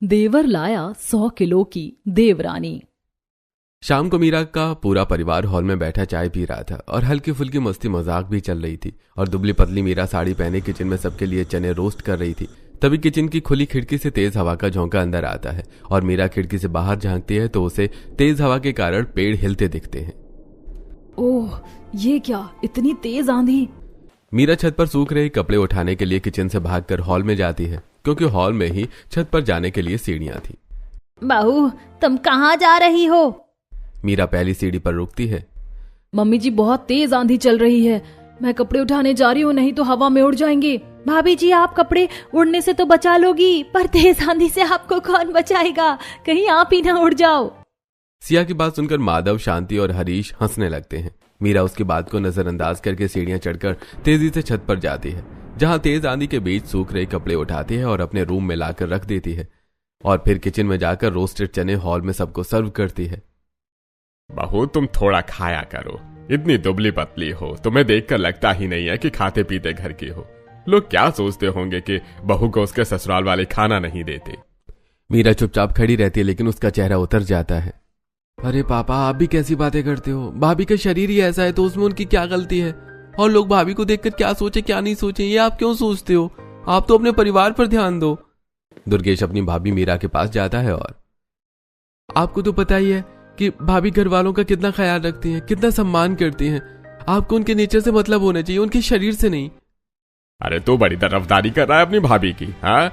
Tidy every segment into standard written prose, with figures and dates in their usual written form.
देवर लाया 100 किलो की देवरानी। शाम को मीरा का पूरा परिवार हॉल में बैठा चाय पी रहा था और हल्की फुल्की मस्ती मजाक भी चल रही थी। और दुबली पतली मीरा साड़ी पहने किचन में सबके लिए चने रोस्ट कर रही थी। तभी किचन की खुली खिड़की से तेज हवा का झोंका अंदर आता है और मीरा खिड़की से बाहर झांकती है तो उसे तेज हवा के कारण पेड़ हिलते दिखते हैं। ओह, ये क्या, इतनी तेज आंधी। मीरा छत पर सूख रहे कपड़े उठाने के लिए किचन से भागकर हॉल में जाती है, क्योंकि हॉल में ही छत पर जाने के लिए सीढ़ियां थी। बहू, तुम कहाँ जा रही हो? मीरा पहली सीढ़ी पर रुकती है। मम्मी जी, बहुत तेज आंधी चल रही है, मैं कपड़े उठाने जा रही हूँ, नहीं तो हवा में उड़ जाएंगे। भाभी जी, आप कपड़े उड़ने से तो बचा लोगी, पर तेज आंधी से आपको कौन बचाएगा? कहीं आप ही ना उड़ जाओ। सिया की बात सुनकर माधव, शांति और हरीश हंसने लगते हैं। मीरा उसकी बात को नजरअंदाज करके सीढ़ियां चढ़कर तेजी से छत पर जाती है, जहां तेज आंधी के बीच सूख रहे कपड़े उठाती है और अपने रूम में लाकर रख देती है। और फिर किचन में जाकर रोस्टेड चने हॉल में सबको सर्व करती है। बहू, तुम थोड़ा खाया करो, इतनी दुबली पतली हो, तुम्हें देखकर लगता ही नहीं है कि खाते पीते घर की हो। लोग क्या सोचते होंगे कि बहू को उसके ससुराल वाले खाना नहीं देते। मीरा चुपचाप खड़ी रहती है, लेकिन उसका चेहरा उतर जाता है। अरे पापा, आप भी कैसी बातें करते हो? भाभी का शरीर ही ऐसा है तो उसमें उनकी क्या गलती है? और लोग भाभी को देखकर क्या सोचे क्या नहीं सोचे, ये आप क्यों सोचते हो? आप तो अपने परिवार पर ध्यान दो। दुर्गेश अपनी भाभी मीरा के पास जाता है और आपको तो पता ही है कि भाभी घर वालों का कितना ख्याल रखती हैं, कितना सम्मान करती हैं। आपको उनके नेचर से मतलब होना चाहिए, उनके शरीर से नहीं। अरे तू बड़ी तरफदारी कर रहा है अपनी भाभी की। हाँ,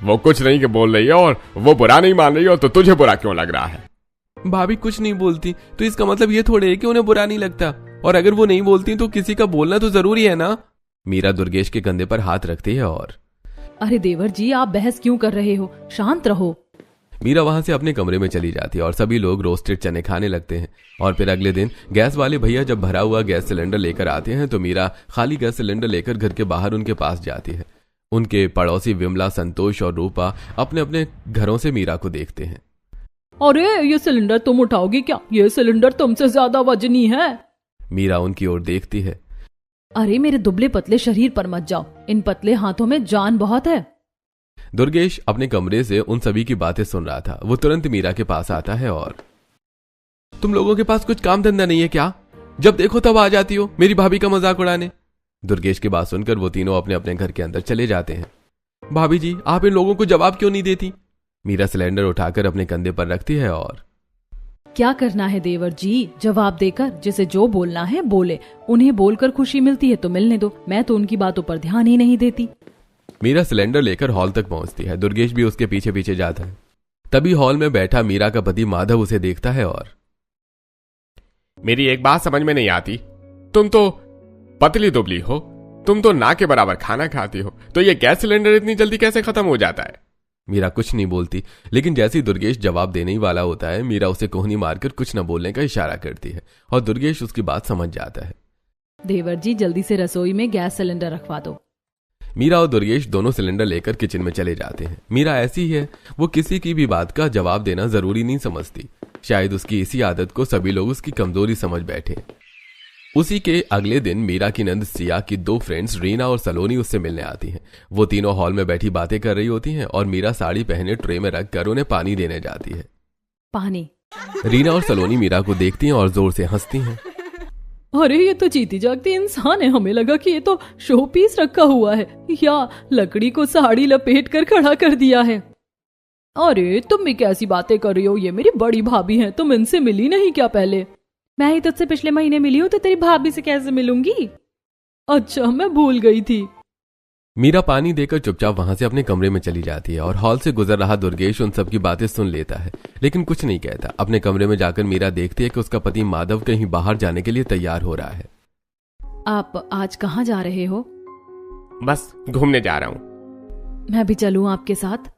वो कुछ नहीं के बोल रही है और वो बुरा नहीं मान रही है, तो तुझे बुरा क्यों लग रहा है? भाभी कुछ नहीं बोलती तो इसका मतलब ये थोड़े है कि उन्हें बुरा नहीं लगता, और अगर वो नहीं बोलती तो किसी का बोलना तो जरूरी है ना। मीरा दुर्गेश के कंधे पर हाथ रखती है और अरे देवर जी, आप बहस क्यों कर रहे हो? शांत रहो। मीरा वहां से अपने कमरे में चली जाती है और सभी लोग रोस्टेड चने खाने लगते हैं। और फिर अगले दिन गैस वाले भैया जब भरा हुआ गैस सिलेंडर लेकर आते हैं तो मीरा खाली गैस सिलेंडर लेकर घर के बाहर उनके पास जाती है। उनके पड़ोसी विमला, संतोष और रूपा अपने अपने घरों से मीरा को देखते हैं। अरे, ये सिलेंडर तुम उठाओगी क्या? ये सिलेंडर तुमसे ज्यादा वजनी है। मीरा उनकी ओर देखती है। अरे मेरे दुबले पतले शरीर पर मत जाओ, इन पतले हाथों में जान बहुत है। दुर्गेश अपने कमरे से उन सभी की बातें सुन रहा था। वो तुरंत मीरा के पास आता है और तुम लोगों के पास कुछ काम धंधा नहीं है क्या? जब देखो तब आ जाती हो मेरी भाभी का मजाक उड़ाने। दुर्गेश की बात सुनकर वो तीनों अपने अपने घर के अंदर चले जाते हैं। भाभी जी, आप इन लोगों को जवाब क्यों नहीं देती? मीरा सिलेंडर उठाकर अपने कंधे पर रखती है और क्या करना है देवर जी, जवाब देकर जिसे जो बोलना है बोले। उन्हें बोलकर खुशी मिलती है तो मिलने दो, मैं तो उनकी बातों पर ध्यान ही नहीं देती। मीरा सिलेंडर लेकर हॉल तक पहुंचती है। दुर्गेश भी उसके पीछे पीछे जाता है। तभी हॉल में बैठा मीरा का पति माधव उसे देखता है और मेरी एक बात समझ में नहीं आती, तुम तो पतली दुबली हो, तुम तो ना के बराबर खाना खाती हो, तो ये गैस सिलेंडर इतनी जल्दी कैसे खत्म हो जाता है? मीरा कुछ नहीं बोलती, लेकिन जैसे ही दुर्गेश जवाब देने ही वाला होता है मीरा उसे कोहनी मारकर कुछ न बोलने का इशारा करती है और दुर्गेश उसकी बात समझ जाता है। देवर जी, जल्दी से रसोई में गैस सिलेंडर रखवा दो। मीरा और दुर्गेश दोनों सिलेंडर लेकर किचन में चले जाते हैं। मीरा ऐसी ही है, वो किसी की भी बात का जवाब देना जरूरी नहीं समझती। शायद उसकी इसी आदत को सभी लोग उसकी कमजोरी समझ बैठे। उसी के अगले दिन मीरा की नंद सिया की 2 फ्रेंड्स रीना और सलोनी उससे मिलने आती हैं। वो तीनों हॉल में बैठी बातें कर रही होती हैं और मीरा साड़ी पहने ट्रे में रखकर उन्हें पानी देने जाती है। पानी। रीना और सलोनी मीरा को देखती हैं और जोर से हंसती हैं। अरे, ये तो जीती जागती इंसान है, हमें लगा कि ये तो शो पीस रखा हुआ है या लकड़ी को साड़ी लपेट कर खड़ा कर दिया है। अरे तुम भी कैसी बातें कर रही हो, ये मेरी बड़ी भाभी हैं, तुम इनसे मिली नहीं क्या पहले? मैं ही तुझसे पिछले महीने मिली हूँ, तो तेरी भाभी से कैसे मिलूंगी? अच्छा, मैं भूल गई थी। मीरा पानी देकर चुपचाप वहां से अपने कमरे में चली जाती है और हॉल से गुजर रहा दुर्गेश उन सबकी बातें सुन लेता है, लेकिन कुछ नहीं कहता। अपने कमरे में जाकर मीरा देखती है कि उसका पति माधव कहीं बाहर जाने के लिए तैयार हो रहा है। आप आज कहाँ जा रहे हो? बस घूमने जा रहा हूँ। मैं भी चलूं आपके साथ?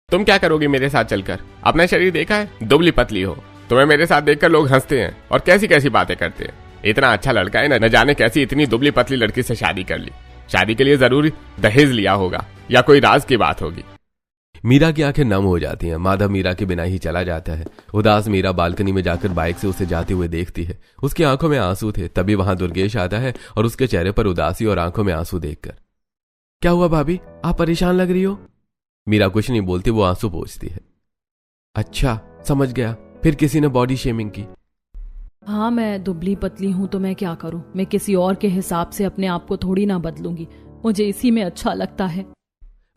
तुम क्या करोगी मेरे साथ चलकर? अपना शरीर देखा है, दुबली पतली हो। तुम्हें मेरे साथ देखकर लोग हंसते हैं और कैसी कैसी बातें करते हैं। इतना अच्छा लड़का है, न जाने कैसी इतनी दुबली पतली लड़की से शादी कर ली। शादी के लिए जरूरी दहेज लिया होगा या कोई राज की बात होगी। मीरा की आंखें नम हो जाती हैं। माधव मीरा के बिना ही चला जाता है। उदास मीरा बालकनी में जाकर बाइक से उसे जाते हुए देखती है। उसकी आंखों में आंसू थे। तभी वहां दुर्गेश आता है और उसके चेहरे पर उदासी और आंखों में आंसू देखकर, क्या हुआ भाभी, आप परेशान लग रही हो? मीरा कुछ नहीं बोलती, वो आंसू पोंछती है। अच्छा समझ गया, फिर किसी ने बॉडी शेमिंग की। हाँ, मैं दुबली पतली हूँ तो मैं क्या करूँ, मैं किसी और के हिसाब से अपने आप को थोड़ी ना बदलूंगी, मुझे इसी में अच्छा लगता है।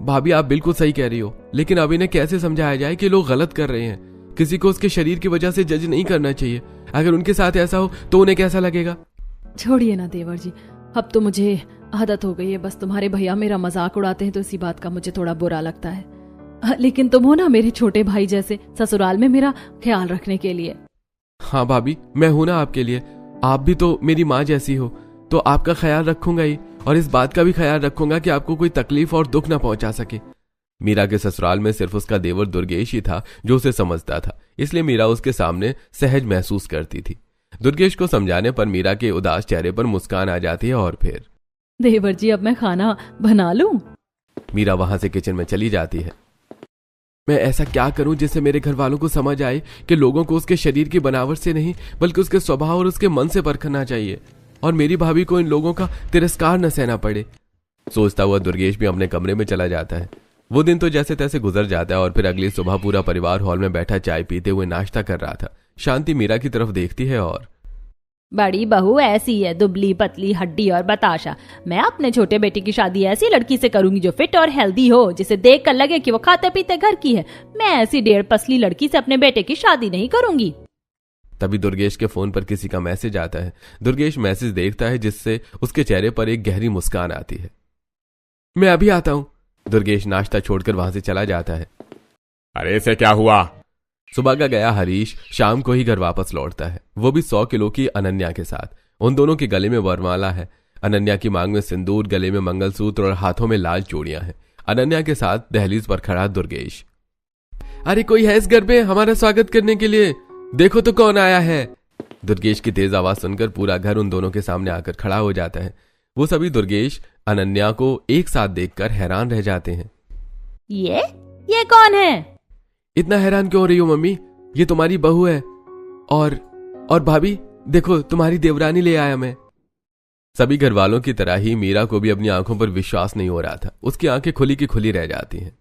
भाभी आप बिल्कुल सही कह रही हो, लेकिन अब इन्हें कैसे समझाया जाए कि लोग गलत कर रहे हैं। किसी को उसके शरीर की वजह से जज नहीं करना चाहिए। अगर उनके साथ ऐसा हो तो उन्हें कैसा लगेगा। छोड़िए ना देवर जी, अब तो मुझे आदत हो गई है। बस तुम्हारे भैया मेरा मजाक उड़ाते हैं तो इसी बात का मुझे थोड़ा बुरा लगता है। लेकिन तुम हो ना मेरे छोटे भाई जैसे, ससुराल में मेरा ख्याल रखने के लिए। हाँ भाभी, मैं हूं ना आपके लिए। आप भी तो मेरी माँ जैसी हो, तो आपका ख्याल रखूंगा ही, और इस बात का भी ख्याल रखूंगा कि आपको कोई तकलीफ और दुख ना पहुंचा सके। मीरा के ससुराल में सिर्फ उसका देवर दुर्गेश ही था जो उसे समझता था, इसलिए मीरा उसके सामने सहज महसूस करती थी। दुर्गेश को समझाने पर मीरा के उदास चेहरे पर मुस्कान आ जाती है और फिर देवर जी, अब मैं खाना बना लूं? मीरा वहां से किचन में चली जाती है। मैं ऐसा क्या करूं जिससे मेरे घर वालों को समझ आए कि लोगों को उसके शरीर की बनावट से नहीं बल्कि उसके स्वभाव और उसके मन से परखना चाहिए, और मेरी भाभी को इन लोगों का तिरस्कार न सहना पड़े। सोचता हुआ दुर्गेश भी अपने कमरे में चला जाता है। वो दिन तो जैसे तैसे गुजर जाता है और फिर अगली सुबह पूरा परिवार हॉल में बैठा चाय पीते हुए नाश्ता कर रहा था। शांति मीरा की तरफ देखती है और बड़ी बहू ऐसी है, दुबली पतली हड्डी और बताशा। मैं अपने छोटे बेटे की शादी ऐसी लड़की से करूंगी जो फिट और हेल्दी हो, जिसे देख कर लगे कि वो खाते पीते घर की है। मैं ऐसी डेढ़ पसली लड़की से अपने बेटे की शादी नहीं करूंगी। तभी दुर्गेश के फोन पर किसी का मैसेज आता है। दुर्गेश मैसेज देखता है जिससे उसके चेहरे पर एक गहरी मुस्कान आती है। मैं अभी आता हूं। दुर्गेश नाश्ता छोड़कर वहां से चला जाता है। अरे इसे क्या हुआ? सुबह का गया हरीश शाम को ही घर वापस लौटता है, वो भी 100 किलो की अनन्या के साथ। उन दोनों के गले में वरमाला है। अनन्या की मांग में सिंदूर, गले में मंगलसूत्र और हाथों में लाल चूड़ियां हैं। अनन्या के साथ दहलीज पर खड़ा दुर्गेश। अरे कोई है इस घर में हमारा स्वागत करने के लिए, देखो तो कौन आया है। दुर्गेश की तेज आवाज सुनकर पूरा घर उन दोनों के सामने आकर खड़ा हो जाता है। वो सभी दुर्गेश अनन्या को एक साथ देखकर हैरान रह जाते हैं। ये कौन है? इतना हैरान क्यों हो रही हो मम्मी? ये तुम्हारी बहू है। और भाभी देखो, तुम्हारी देवरानी ले आया मैं। सभी घर वालों की तरह ही मीरा को भी अपनी आंखों पर विश्वास नहीं हो रहा था। उसकी आंखें खुली की खुली रह जाती हैं।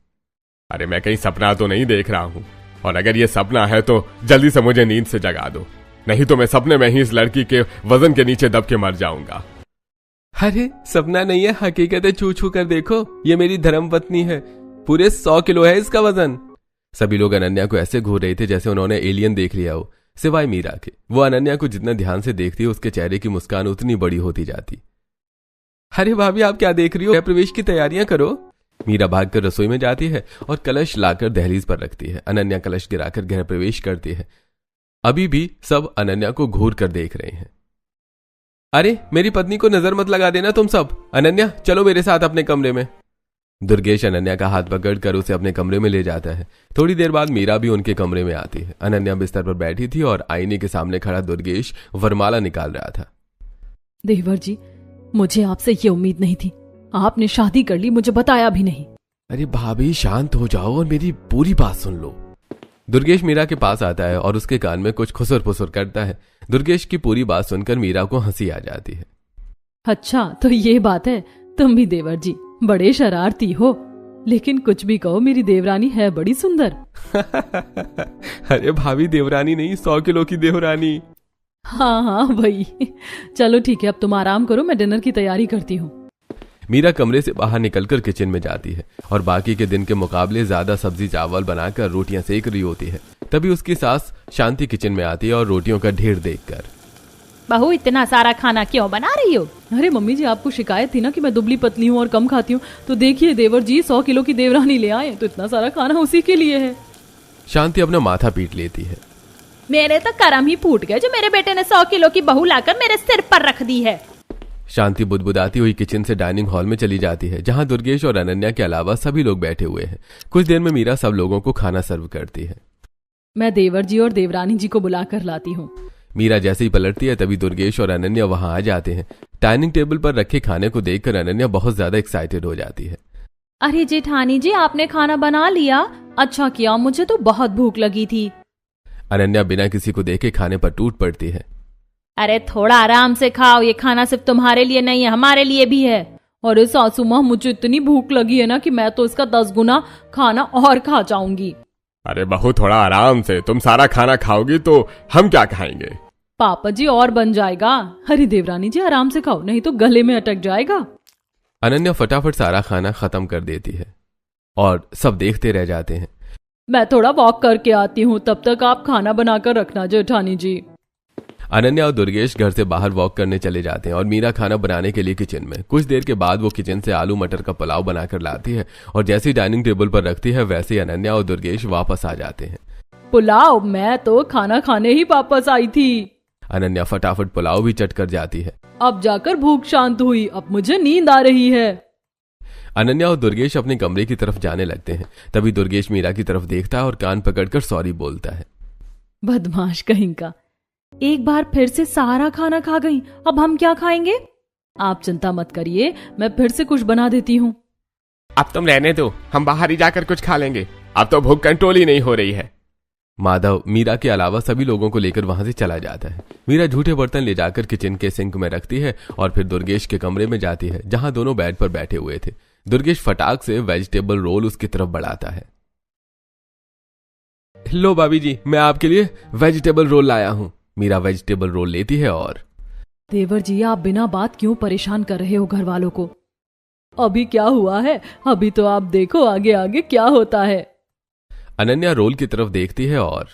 अरे मैं कहीं सपना तो नहीं देख रहा हूं, और अगर ये सपना है तो जल्दी से मुझे नींद से जगा दो, नहीं तो मैं सपने में ही इस लड़की के वजन के नीचे दब के मर जाऊंगा। अरे सपना नहीं है, हकीकत है। छू छू कर देखो, ये मेरी धर्मपत्नी है। पूरे 100 किलो है इसका वजन। सभी लोग अनन्या को ऐसे घूर रहे थे जैसे उन्होंने एलियन देख लिया हो, सिवाय मीरा के। वो अनन्या को जितना ध्यान से देखती है उसके चेहरे की मुस्कान उतनी बड़ी होती जाती। अरे भाभी आप क्या देख रही हो, प्रवेश की तैयारियां करो। मीरा भागकर रसोई में जाती है और कलश लाकर दहलीज पर रखती है। अनन्या कलश गिराकर गृह प्रवेश करती है। अभी भी सब अनन्या को घूर कर देख रहे हैं। अरे मेरी पत्नी को नजर मत लगा देना तुम सब। अनन्या चलो मेरे साथ अपने कमरे में। दुर्गेश अनन्या का हाथ पकड़कर उसे अपने कमरे में ले जाता है। थोड़ी देर बाद मीरा भी उनके कमरे में आती है। अनन्या बिस्तर पर बैठी थी और आईने के सामने खड़ा दुर्गेश वरमाला निकाल रहा था। देवर जी, मुझे आपसे ये उम्मीद नहीं थी। आपने शादी कर ली, मुझे बताया भी नहीं। अरे भाभी शांत हो जाओ और मेरी पूरी बात सुन लो। दुर्गेश मीरा के पास आता है और उसके कान में कुछ खुसर फुसर करता है। दुर्गेश की पूरी बात सुनकर मीरा को हंसी आ जाती है। अच्छा तो ये बात है, तुम भी देवर जी बड़े शरारती हो, लेकिन कुछ भी कहो मेरी देवरानी है बड़ी सुंदर। अरे भाभी देवरानी नहीं, 100 किलो की देवरानी। हाँ वही। चलो ठीक है, अब तुम आराम करो, मैं डिनर की तैयारी करती हूँ। मीरा कमरे से बाहर निकलकर किचन में जाती है और बाकी के दिन के मुकाबले ज्यादा सब्जी चावल बनाकर रोटियां सेक रही होती है। तभी उसकी सास शांति किचन में आती है और रोटियों का ढेर देखकर, बहू इतना सारा खाना क्यों बना रही हो? अरे मम्मी जी, आपको शिकायत थी ना कि मैं दुबली पतली हूँ और कम खाती हूँ, तो देखिए देवर जी 100 किलो की देवरानी ले आए, तो इतना सारा खाना उसी के लिए है। शांति अपना माथा पीट लेती है। मेरे तो करम ही फूट गए जो मेरे बेटे ने 100 किलो की बहू लाकर मेरे सिर पर रख दी है। शांति बुदबुदाती हुई किचन से डाइनिंग हॉल में चली जाती है, जहां दुर्गेश और अनन्या के अलावा सभी लोग बैठे हुए हैं। कुछ देर में मीरा सब लोगों को खाना सर्व करती है। मैं देवर जी और देवरानी जी को बुला कर लाती हूँ। मीरा जैसे ही पलटती है तभी दुर्गेश और अनन्या वहां आ जाते हैं। डाइनिंग टेबल पर रखे खाने को देखकर अनन्या बहुत ज्यादा एक्साइटेड हो जाती है। अरे जेठानी जी, आपने खाना बना लिया? अच्छा किया, मुझे तो बहुत भूख लगी थी। अनन्या बिना किसी को देखे खाने पर टूट पड़ती है। अरे थोड़ा आराम से खाओ, ये खाना सिर्फ तुम्हारे लिए नहीं है, हमारे लिए भी है। अरे सासू माँ, मुझे इतनी भूख लगी है ना कि मैं तो इसका 10 गुना खाना और खा जाऊंगी। अरे बहू थोड़ा आराम से, तुम सारा खाना खाओगी तो हम क्या खाएंगे? पापा जी और बन जाएगा। अरे देवरानी जी आराम से खाओ, नहीं तो गले में अटक जाएगा। अनन्या फटाफट सारा खाना खत्म कर देती है और सब देखते रह जाते हैं। मैं थोड़ा वॉक करके आती हूँ, तब तक आप खाना बनाकर रखना जेठानी जी। अनन्या और दुर्गेश घर से बाहर वॉक करने चले जाते हैं और मीरा खाना बनाने के लिए किचन में। कुछ देर के बाद वो किचन से आलू मटर का पुलाव बनाकर लाती है और जैसे ही डाइनिंग टेबल पर रखती है वैसे ही अनन्या और दुर्गेश वापस आ जाते हैं। पुलाव? मैं तो खाना खाने ही वापस आई थी। अनन्या फटाफट पुलाव भी चट कर जाती है। अब जाकर भूख शांत हुई, अब मुझे नींद आ रही है। अनन्या और दुर्गेश अपने कमरे की तरफ जाने लगते हैं। तभी दुर्गेश मीरा की तरफ देखता है और कान पकड़कर सॉरी बोलता है। बदमाश कहीं का, एक बार फिर से सारा खाना खा गई, अब हम क्या खाएंगे? आप चिंता मत करिए, मैं फिर से कुछ बना देती हूँ। अब तुम रहने दो, हम बाहर ही जाकर कुछ खा लेंगे, अब तो भूख कंट्रोल ही नहीं हो रही है। माधव मीरा के अलावा सभी लोगों को लेकर वहां से चला जाता है। मीरा झूठे बर्तन ले जाकर किचन के सिंक में रखती है और फिर दुर्गेश के कमरे में जाती है जहां दोनों बेड पर बैठे हुए थे। दुर्गेश फटाक से वेजिटेबल रोल उसकी तरफ बढ़ाता है। लो भाभी जी, मैं आपके लिए वेजिटेबल रोल लाया हूँ। मीरा वेजिटेबल रोल लेती है और देवर जी, आप बिना बात क्यों परेशान कर रहे हो घर वालों को? अभी क्या हुआ है? अभी तो आप देखो आगे आगे क्या होता है। अनन्या रोल की तरफ देखती है और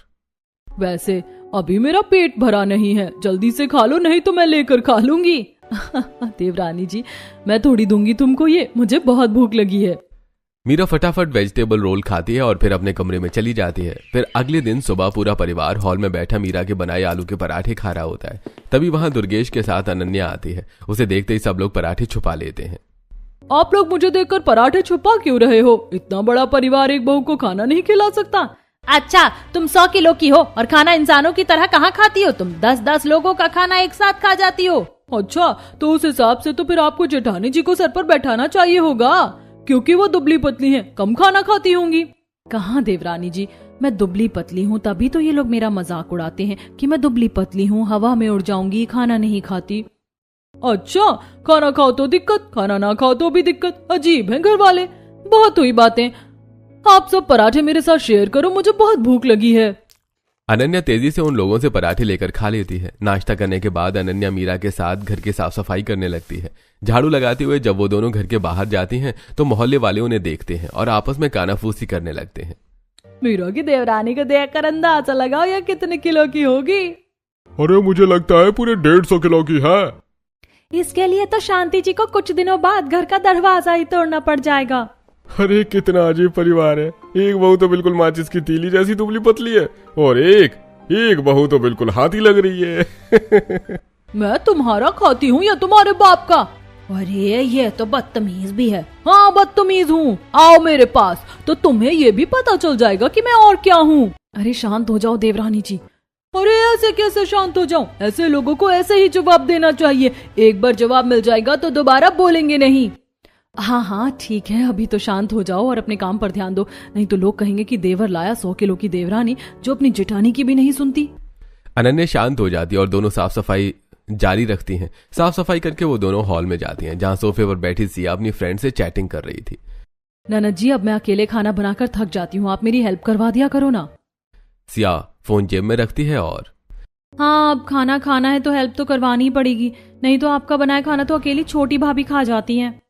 वैसे अभी मेरा पेट भरा नहीं है, जल्दी से खा लो, नहीं तो मैं लेकर खा लूंगी। देवरानी जी, मैं थोड़ी दूंगी तुमको ये, मुझे बहुत भूख लगी है। मीरा फटाफट वेजिटेबल रोल खाती है और फिर अपने कमरे में चली जाती है। फिर अगले दिन सुबह पूरा परिवार हॉल में बैठा मीरा के बनाए आलू के पराठे खा रहा होता है। तभी वहां दुर्गेश के साथ अनन्या आती है। उसे देखते ही सब लोग पराठे छुपा लेते हैं। आप लोग मुझे देखकर पराठे छुपा क्यों रहे हो? इतना बड़ा परिवार एक बहू को खाना नहीं खिला सकता? अच्छा, तुम 100 किलो की हो और खाना इंसानों की तरह कहाँ खाती हो? तुम 10-10 लोगों का खाना एक साथ खा जाती हो। अच्छा, तो उस हिसाब से तो फिर आपको जेठानी जी को सर पर बैठाना चाहिए होगा, क्योंकि वो दुबली पतली हैं, कम खाना खाती होंगी। कहाँ देवरानी जी, मैं दुबली पतली हूँ, तभी तो ये लोग मेरा मजाक उड़ाते हैं कि मैं दुबली पतली हूँ, हवा में उड़ जाऊंगी, खाना नहीं खाती। अच्छा, खाना खाओ तो दिक्कत, खाना ना खाओ तो भी दिक्कत। अजीब है घर वाले। बहुत हुई बातें, आप सब पराठे मेरे साथ शेयर करो, मुझे बहुत भूख लगी है। अनन्या तेजी से उन लोगों से पराठे लेकर खा लेती है। नाश्ता करने के बाद अनन्या मीरा के साथ घर की साफ सफाई करने लगती है। झाड़ू लगाते हुए जब वो दोनों घर के बाहर जाती हैं तो मोहल्ले वाले उन्हें देखते हैं और आपस में कानाफूसी करने लगते हैं। मीरा की देवरानी को देखकर अंदाजा लगाओ ये कितने किलो की होगी। अरे मुझे लगता है पूरे 150 किलो की है। इसके लिए तो शांति जी को कुछ दिनों बाद घर का दरवाजा ही तोड़ना पड़ जाएगा। अरे कितना अजीब परिवार है। एक बहू तो बिल्कुल माचिस की तीली जैसी दुबली पतली है और एक बहू तो बिल्कुल हाथी लग रही है। मैं तुम्हारा खाती हूँ या तुम्हारे बाप का? अरे ये तो बदतमीज भी है। हाँ बदतमीज हूँ, आओ मेरे पास तो तुम्हें ये भी पता चल जाएगा कि मैं और क्या हूँ। अरे शांत हो जाओ देवरानी जी। अरे ऐसे कैसे शांत हो जाऊं? ऐसे लोगों को ऐसे ही जवाब देना चाहिए, एक बार जवाब मिल जाएगा तो दोबारा बोलेंगे नहीं। हाँ हाँ ठीक है, अभी तो शांत हो जाओ और अपने काम पर ध्यान दो, नहीं तो लोग कहेंगे कि देवर लाया 100 किलो की देवरानी जो अपनी जेठानी की भी नहीं सुनती। अनन्या शांत हो जाती है और दोनों साफ सफाई जारी रखती हैं। साफ सफाई करके वो दोनों हॉल में जाती हैं जहां सोफे पर बैठी सिया अपनी फ्रेंड से चैटिंग कर रही थी। ननद जी, अब मैं अकेले खाना बनाकर थक जाती हूँ, आप मेरी हेल्प करवा दिया करो ना। सिया फोन जेब में रखती है और हाँ, अब खाना खाना है तो हेल्प तो करवानी ही पड़ेगी, नहीं तो आपका बनाया खाना तो अकेली छोटी भाभी खा जाती हैं।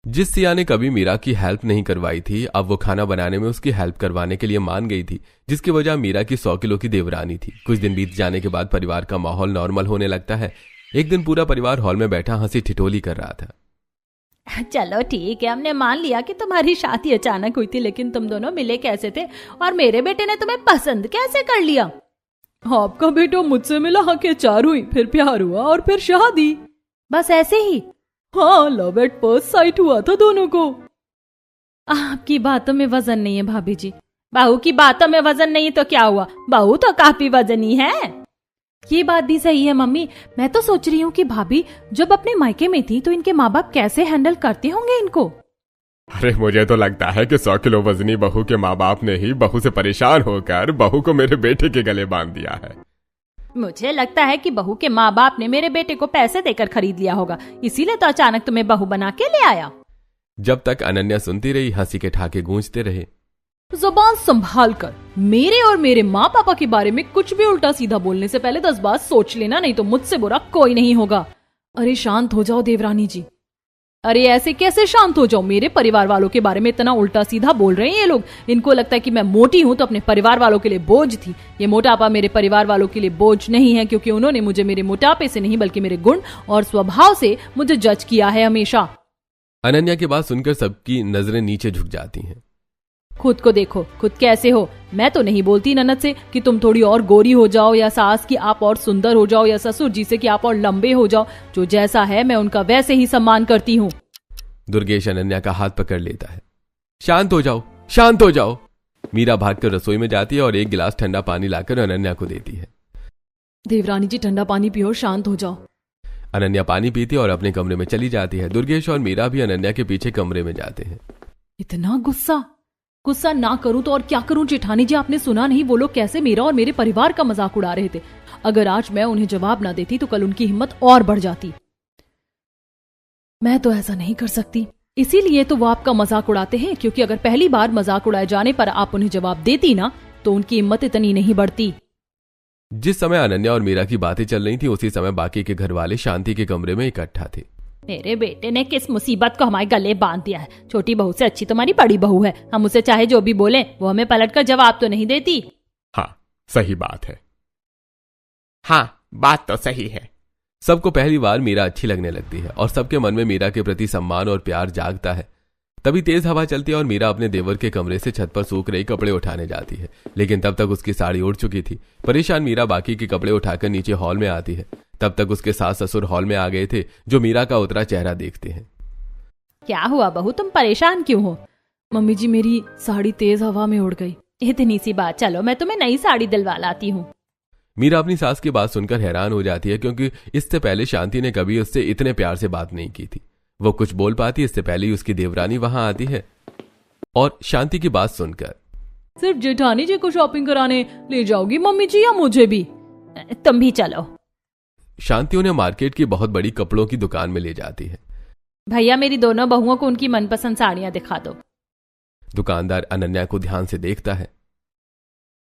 जिस सिया ने कभी मीरा की हेल्प नहीं करवाई थी, अब वो खाना बनाने में उसकी हेल्प करवाने के लिए मान गई थी, जिसकी वजह मीरा की 100 किलो की देवरानी थी। कुछ दिन बीत जाने के बाद परिवार का माहौल नॉर्मल होने लगता है। एक दिन पूरा परिवार हॉल में बैठा हंसी ठिठोली कर रहा था। चलो ठीक है, हमने मान लिया कि तुम्हारी शादी अचानक हुई थी, लेकिन तुम दोनों मिले कैसे थे और मेरे बेटे ने तुम्हें पसंद कैसे कर लिया? आपका बेटा मुझसे मिला, हके 4 हुई, फिर प्यार हुआ और फिर शादी। बस ऐसे ही? हाँ, लव एट फर्स्ट साइट हुआ था दोनों को। आपकी बातों में वजन नहीं है भाभी जी। बहू की बातों में वजन नहीं तो क्या हुआ, बहू तो काफी वजनी है। ये बात भी सही है मम्मी, मैं तो सोच रही हूँ कि भाभी जब अपने मायके में थी तो इनके माँ बाप कैसे हैंडल करते होंगे इनको। अरे मुझे तो लगता है कि 100 किलो वजनी बहू के माँ बाप ने ही बहू से परेशान होकर बहू को मेरे बेटे के गले बांध दिया है। मुझे लगता है कि बहू के माँ बाप ने मेरे बेटे को पैसे देकर खरीद लिया होगा, इसीलिए तो अचानक तुम्हें बहू बना के ले आया। जब तक अनन्या सुनती रही, हंसी के ठाके गूंजते रहे। जुबान संभाल कर, मेरे और मेरे माँ पापा के बारे में कुछ भी उल्टा सीधा बोलने से पहले 10 बार सोच लेना, नहीं तो मुझसे बुरा कोई नहीं होगा। अरे शांत हो जाओ देवरानी जी। अरे ऐसे कैसे शांत हो जाओ? मेरे परिवार वालों के बारे में इतना उल्टा सीधा बोल रहे हैं ये लोग। इनको लगता है कि मैं मोटी हूं तो अपने परिवार वालों के लिए बोझ थी। ये मोटापा मेरे परिवार वालों के लिए बोझ नहीं है, क्योंकि उन्होंने मुझे मेरे मोटापे से नहीं बल्कि मेरे गुण और स्वभाव से मुझे जज किया है हमेशा। अनन्या की बात सुनकर सबकी नजरें नीचे झुक जाती हैं। खुद को देखो, खुद कैसे हो। मैं तो नहीं बोलती ननद से कि तुम थोड़ी और गोरी हो जाओ, या सास की आप और सुंदर हो जाओ, या ससुर जी से कि आप और लंबे हो जाओ। जो जैसा है मैं उनका वैसे ही सम्मान करती हूँ। दुर्गेश अनन्या का हाथ पकड़ लेता है। शांत हो जाओ, शांत हो जाओ। मीरा भागकर रसोई में जाती है और एक गिलास ठंडा पानी लाकर अनन्या को देती है। देवरानी जी ठंडा पानी पियो, शांत हो जाओ। अनन्या पानी पीती और अपने कमरे में चली जाती है। दुर्गेश और मीरा भी अनन्या के पीछे कमरे में जाते हैं। इतना गुस्सा ना करूं तो और क्या करूं जेठानी जी? आपने सुना नहीं वो लोग कैसे मेरा और मेरे परिवार का मजाक उड़ा रहे थे? अगर आज मैं उन्हें जवाब ना देती तो कल उनकी हिम्मत और बढ़ जाती। मैं तो ऐसा नहीं कर सकती, इसीलिए तो वो आपका मजाक उड़ाते हैं, क्योंकि अगर पहली बार मजाक उड़ाए जाने पर आप उन्हें जवाब देती ना तो उनकी हिम्मत इतनी नहीं बढ़ती। जिस समय अनन्या और मीरा की बातें चल रही थी, उसी समय बाकी के घर वाले शांति के कमरे में इकट्ठा थे। मेरे बेटे ने किस मुसीबत को हमारे गले बांध दिया है। छोटी बहू से अच्छी तुम्हारी बड़ी बहू है। हम उसे चाहे जो भी बोले वो हमें पलटकर जवाब तो नहीं देती। हाँ सही बात है। हाँ बात तो सही है। सबको पहली बार मीरा अच्छी लगने लगती है और सबके मन में मीरा के प्रति सम्मान और प्यार जागता है। तभी तेज हवा चलती है और मीरा अपने देवर के कमरे से छत पर सूख रही कपड़े उठाने जाती है, लेकिन तब तक उसकी साड़ी उड़ चुकी थी। परेशान मीरा बाकी के कपड़े उठाकर नीचे हॉल में आती है। तब तक उसके सास ससुर हॉल में आ गए थे, जो मीरा का उतरा चेहरा देखते हैं। क्या हुआ बहू, तुम परेशान क्यों हो? मम्मी जी मेरी साड़ी तेज हवा में उड़ गई। इतनी सी बात, चलो मैं तुम्हें नई साड़ी दिलवा लाती हूँ। मीरा अपनी सास की बात सुनकर हैरान हो जाती है, क्योंकि इससे पहले शांति ने कभी उससे इतने प्यार से बात नहीं की थी। वो कुछ बोल पाती इससे पहले ही उसकी देवरानी वहां आती है और शांति की बात सुनकर, सिर्फ जेठानी जी को शॉपिंग कराने ले जाओगी मम्मी जी, या मुझे भी? तुम भी चलो। शांति उन्हें मार्केट की बहुत बड़ी कपड़ों की दुकान में ले जाती है। भैया मेरी दोनों बहुओं को उनकी मनपसंद साड़ियां दिखा दो। दुकानदार अनन्या को ध्यान से देखता है।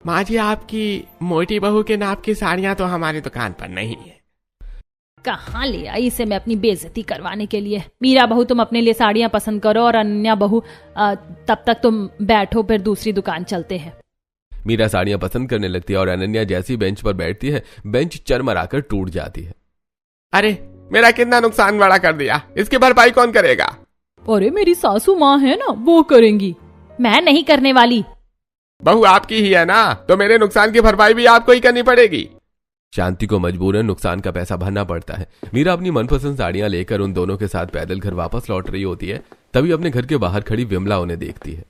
माँ जी आपकी मोटी बहू के नाप की साड़ियाँ तो हमारी दुकान पर नहीं है। कहाँ ले आई इसे मैं अपनी बेइज्जती करवाने के लिए। मीरा बहू तुम अपने लिए साड़ियां पसंद करो और अनन्या बहू तब तक तुम बैठो, फिर दूसरी दुकान चलते हैं। मीरा साड़ियां पसंद करने लगती है और अनन्या जैसी बेंच पर बैठती है, बेंच चरमराकर टूट जाती है। अरे मेरा कितना नुकसान बड़ा कर दिया, इसकी भरपाई कौन करेगा? अरे मेरी सासू माँ है ना, वो करेंगी। मैं नहीं करने वाली। बहू आपकी ही है ना, तो मेरे नुकसान की भरपाई भी आपको ही करनी पड़ेगी। शांति को मजबूरन नुकसान का पैसा भरना पड़ता है। मीरा अपनी मनपसंद साड़ियां लेकर उन दोनों के साथ पैदल घर वापस लौट रही होती है। तभी अपने घर के बाहर खड़ी विमला उन्हें देखती है।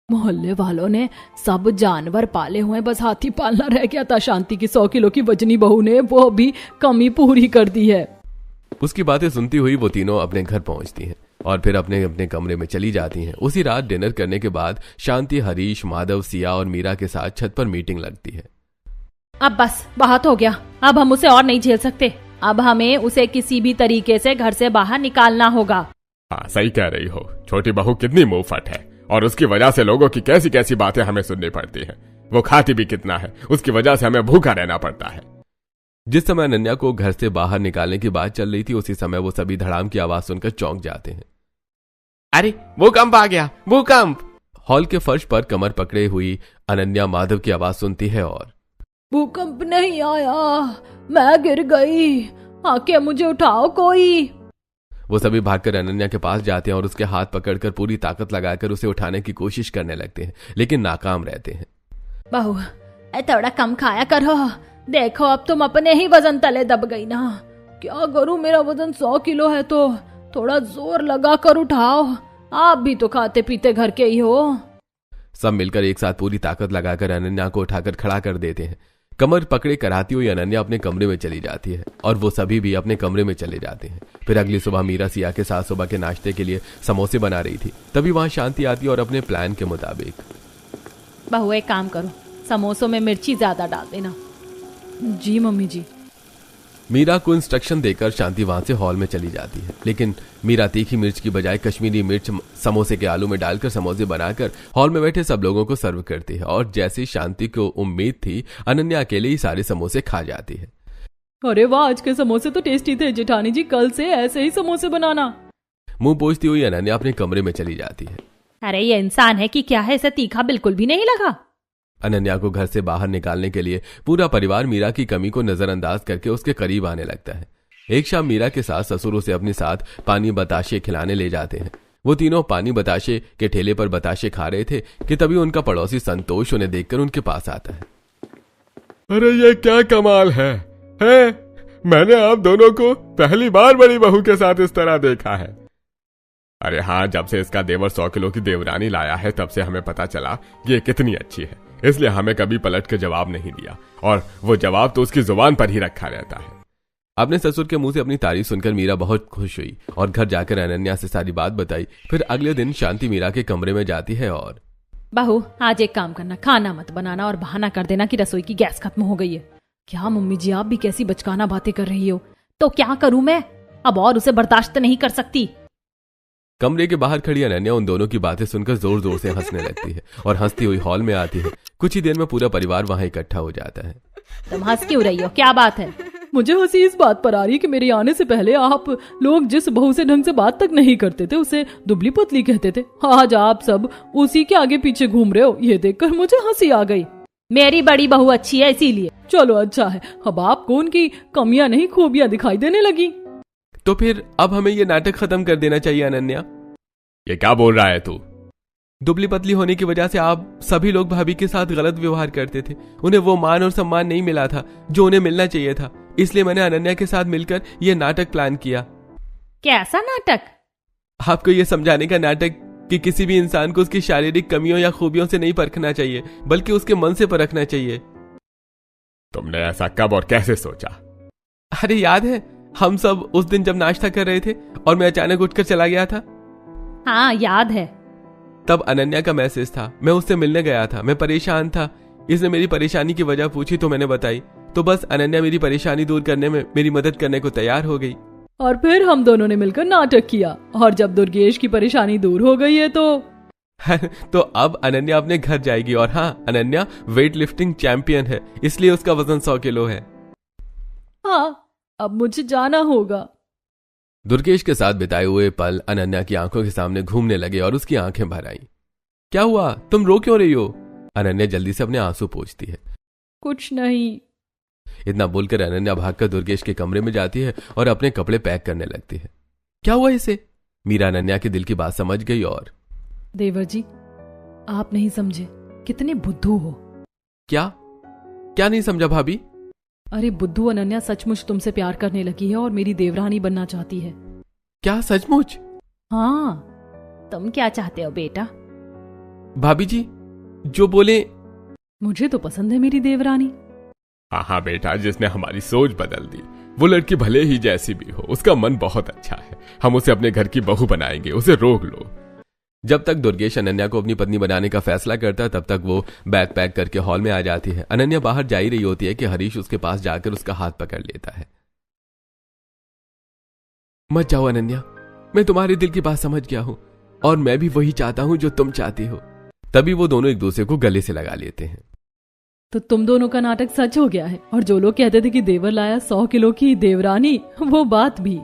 मोहल्ले वालों ने सब जानवर पाले हुए, बस हाथी पालना रह गया था। शांति की 100 किलो की वजनी बहू ने वो भी कमी पूरी कर दी है। उसकी बातें सुनती हुई वो तीनों अपने घर पहुंचती हैं और फिर अपने अपने कमरे में चली जाती हैं। उसी रात डिनर करने के बाद शांति हरीश, माधव, सिया और मीरा के साथ छत पर मीटिंग लगती है। अब बस बहुत हो गया, अब हम उसे और नहीं झेल सकते। अब हमें उसे किसी भी तरीके से घर से बाहर निकालना होगा। हाँ सही कह रही हो, छोटी बहू कितनी मुंहफट है और उसकी वजह से लोगों की कैसी कैसी बातें हमें सुननी पड़ती हैं। वो खाती भी कितना है, उसकी वजह से हमें भूखा रहना पड़ता है। जिस समय अनन्या को घर से बाहर निकालने की बात चल रही थी, उसी समय वो सभी धड़ाम की आवाज सुनकर चौंक जाते हैं। अरे भूकंप आ गया, भूकंप! हॉल के फर्श पर कमर पकड़े हुई अनन्या माधव की आवाज सुनती है और भूकंप नहीं आया, मैं गिर गई, आके मुझे उठाओ कोई। वो सभी भागकर अनन्या के पास जाते हैं और उसके हाथ पकड़कर पूरी ताकत लगाकर उसे उठाने की कोशिश करने लगते हैं, लेकिन नाकाम रहते हैं। बहू थोड़ा कम खाया करो, देखो अब तुम अपने ही वजन तले दब गई ना। क्या करूं, मेरा वजन 100 किलो है, तो थोड़ा जोर लगा कर उठाओ। आप भी तो खाते पीते घर के ही हो। सब मिलकर एक साथ पूरी ताकत लगाकर अनन्या को उठाकर खड़ा कर देते हैं। कमर पकड़े कराती हुई अनन्या अपने कमरे में चली जाती है और वो सभी भी अपने कमरे में चले जाते हैं। फिर अगली सुबह मीरा सिया के साथ सुबह के नाश्ते के लिए समोसे बना रही थी। तभी वहां शांति आती और अपने प्लान के मुताबिक, बहू एक काम करो, समोसों में मिर्ची ज्यादा डाल देना। जी मम्मी जी। मीरा को इंस्ट्रक्शन देकर शांति वहां से हॉल में चली जाती है, लेकिन मीरा तीखी मिर्च की बजाय कश्मीरी मिर्च समोसे के आलू में डालकर समोसे बनाकर हॉल में बैठे सब लोगों को सर्व करती है। और जैसी शांति को उम्मीद थी, अनन्या अकेले ही सारे समोसे खा जाती है। अरे वाह, आज के समोसे तो टेस्टी थे जेठानी जी, कल से ऐसे ही समोसे बनाना। मुंह पोंछती हुई अनन्या अपने कमरे में चली जाती है। अरे ये इंसान है कि क्या है, इसे तीखा बिल्कुल भी नहीं लगा। अनन्या को घर से बाहर निकालने के लिए पूरा परिवार मीरा की कमी को नजरअंदाज करके उसके करीब आने लगता है। एक शाम मीरा के सास ससुर उसे अपने साथ पानी बताशे खिलाने ले जाते हैं। वो तीनों पानी बताशे के ठेले पर बताशे खा रहे थे कि तभी उनका पड़ोसी संतोष उन्हें देखकर उनके पास आता है। अरे ये क्या कमाल है? मैंने आप दोनों को पहली बार बड़ी बहू के साथ इस तरह देखा है। अरे हाँ, जब से इसका देवर 100 किलो की देवरानी लाया है तब से हमें पता चला कि ये कितनी अच्छी है, इसलिए हमें कभी पलट के जवाब नहीं दिया, और वो जवाब तो उसकी जुबान पर ही रखा रहता है। अपने ससुर के मुंह से अपनी तारीफ सुनकर मीरा बहुत खुश हुई और घर जाकर अनन्या से सारी बात बताई। फिर अगले दिन शांति मीरा के कमरे में जाती है और बहू आज एक काम करना, खाना मत बनाना और बहाना कर देना कि रसोई की गैस खत्म हो गई है। क्या मम्मी जी, आप भी कैसी बचकाना बातें कर रही हो। तो क्या करूं मैं, अब और उसे बर्दाश्त नहीं कर सकती। कमरे के बाहर खड़ी अनन्या उन दोनों की बातें सुनकर जोर जोर से हंसने लगती है और हंसती हुई हॉल में आती है। कुछ ही देर में पूरा परिवार वहां इकट्ठा हो जाता है। तुम हंस क्यों रही हो, क्या बात है? मुझे हंसी इस बात पर आ रही कि मेरे आने से पहले आप लोग जिस बहू से ढंग से बात तक नहीं करते थे उसे दुबली पतली कहते थे, आज आप सब उसी के आगे पीछे घूम रहे हो। ये देखकर मुझे हंसी आ गई। मेरी बड़ी बहू अच्छी है इसीलिए। चलो अच्छा है, अब आपको उनकी कमियां नहीं खूबियां दिखाई देने लगी। तो फिर अब हमें ये नाटक खत्म कर देना चाहिए अनन्या। ये क्या बोल रहा है तू? दुबली पतली होने की वजह से आप सभी लोग भाभी के साथ गलत व्यवहार करते थे। उन्हें वो मान और सम्मान नहीं मिला था जो उन्हें मिलना चाहिए था, इसलिए मैंने अनन्या के साथ मिलकर ये नाटक प्लान किया। कैसा नाटक? आपको ये समझाने का नाटक कि किसी भी इंसान को उसकी शारीरिक कमियों या खूबियों से नहीं परखना चाहिए, बल्कि उसके मन से परखना चाहिए। तुमने ऐसा कब और कैसे सोचा? अरे याद है, हम सब उस दिन जब नाश्ता कर रहे थे और मैं अचानक उठकर चला गया था। हाँ याद है। तब अनन्या का मैसेज था, मैं उससे मिलने गया था, मैं परेशान था। इसने मेरी परेशानी की वजह पूछी तो मैंने बताई, तो बस अनन्या मेरी परेशानी दूर करने में मेरी मदद करने को तैयार हो गई। और फिर हम दोनों ने मिलकर नाटक किया, और जब दुर्गेश की परेशानी दूर हो गई है तो अब अनन्या अपने घर जाएगी। और हाँ, अनन्या वेट लिफ्टिंग चैंपियन है, इसलिए उसका वजन 100 किलो है। हाँ, अब मुझे जाना होगा। दुर्गेश के साथ बिताए हुए पल अनन्या की आंखों के सामने घूमने लगे और उसकी आंखें भर आईं। क्या हुआ, तुम रो क्यों रही हो? अनन्या जल्दी से अपने आंसू पोंछती है। कुछ नहीं। इतना बोलकर अनन्या भागकर दुर्गेश के कमरे में जाती है और अपने कपड़े पैक करने लगती है। क्या हुआ इसे? मीरा अनन्या के दिल की बात समझ गई और देवर जी, आप नहीं समझे, कितने बुद्धू हो। क्या नहीं समझा भाभी? अरे बुद्धू, अनन्या सचमुच तुमसे प्यार करने लगी है और मेरी देवरानी बनना चाहती है। क्या सचमुच? हाँ। तुम क्या चाहते हो बेटा? भाभी जी जो बोले। मुझे तो पसंद है मेरी देवरानी। हाँ बेटा, जिसने हमारी सोच बदल दी। वो लड़की भले ही जैसी भी हो, उसका मन बहुत अच्छा है। हम उसे अपने घर की बहू बनाएंगे, उसे रोक लो। जब तक दुर्गेश अनन्या को अपनी पत्नी बनाने का फैसला करता है, तब तक वो बैग पैक करके हॉल में आ जाती है। अनन्या बाहर जा ही रही होती है कि हरीश उसके पास जाकर उसका हाथ पकड़ लेता है। मत जाओ अनन्या, मैं तुम्हारे दिल की बात समझ गया हूं और मैं भी वही चाहता हूं जो तुम चाहती हो। तभी वो दोनों एक दूसरे को गले से लगा लेते हैं। तो तुम दोनों का नाटक सच हो गया है, और जो लोग कहते थे कि देवर लाया 100 किलो की देवरानी, वो बात भी।